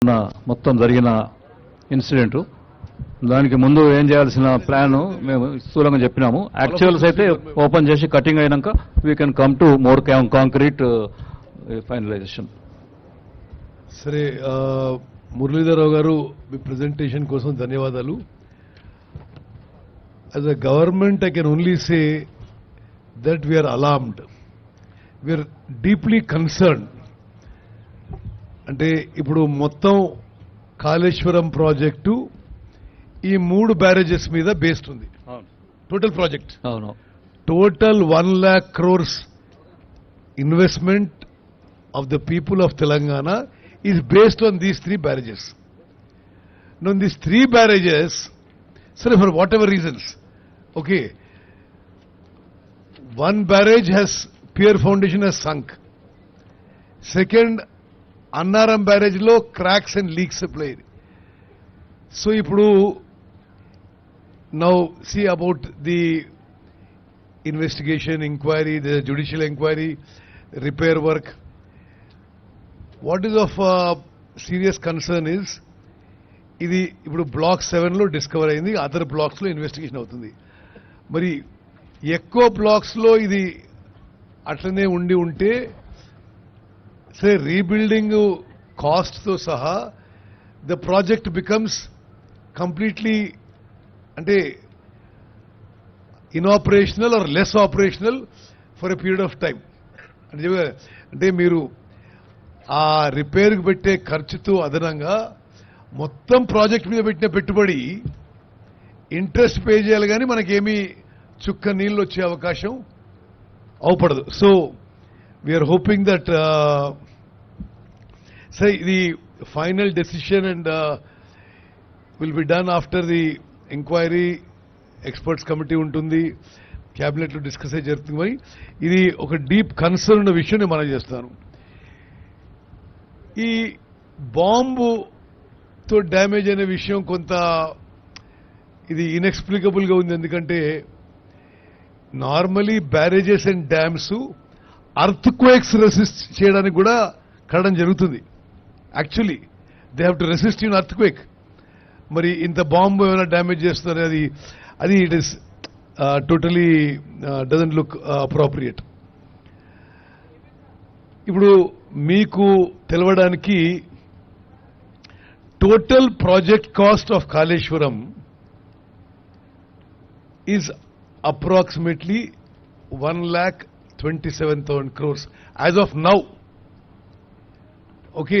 మొత్తం జరిగిన ఇన్సిడెంట్ దానికి ముందు ఏం చేయాల్సిన ప్లాన్ మేము స్థూలంగా చెప్పినాము. యాక్చువల్స్ అయితే ఓపెన్ చేసి కటింగ్ అయినాక we can come to more concrete finalisation. సరే, మురళీధరరావు గారు మీ ప్రెజెంటేషన్ కోసం ధన్యవాదాలు. As a government I can only say that we are alarmed, we are deeply concern. అంటే ఇప్పుడు మొత్తం కాళేశ్వరం ప్రాజెక్టు ఈ 3 బ్యారేజెస్ మీద బేస్డ్ ఉంది. Total project total 1 lakh crores investment of the people of Telangana is based on these 3 barrages. Now, these 3 barrages, sir, for whatever reasons, okay, one barrage has, pier foundation has sunk. Second, Annaram barrage lo cracks and leaks applied. So, ipudu now see about the investigation, inquiry, the judicial inquiry, repair work. What is of serious concern is, ఇది ఇప్పుడు black 7 లో discover అయింది, other blocks లో investigation అవుతుంది. మరి ఎక్కువ blocks లో ఇది అట్లనే ఉంటే సరే రీబిల్డింగ్ కాస్ట్ తో సహా ద ప్రాజెక్ట్ బికమ్స్ కంప్లీట్లీ అంటే inoperational or less operational for a period of time. అంటే మీరు ఆ రిపేర్కి పెట్టే ఖర్చుతో అదనంగా మొత్తం ప్రాజెక్ట్ మీద పెట్టిన పెట్టుబడి ఇంట్రెస్ట్ పే చేయాలి, కానీ మనకేమీ చుక్క నీళ్ళు వచ్చే అవకాశం అవపడదు. సో వీఆర్ హోపింగ్ దట్ సై the final decision and will be done after the enquiry. Experts committee ఉంటుంది, క్యాబినెట్లో డిస్కస్ అయ్యి జరుగుతుంది. మరి ఇది ఒక డీప్ కన్సర్న్ ఉన్న విషయం నేను మనం చేస్తాను. ఈ బాంబుతో డ్యామేజ్ అనే విషయం కొంత ఇది ఇన్ఎక్స్ప్లికబుల్గా ఉంది. ఎందుకంటే normally barrages and dams earthquakes resist చేయడానికి కూడా కడడం జరుగుతుంది. Actually they have to resist in earthquake. మరి ఇంత బాంబు ఏమైనా డ్యామేజ్ చేస్తున్నారు, అది it is totally doesn't look appropriate. ఇప్పుడు మీకు తెలవడానికి total project cost of Kaleshwaram is approximately 1,27,000 crores as of now. Okay,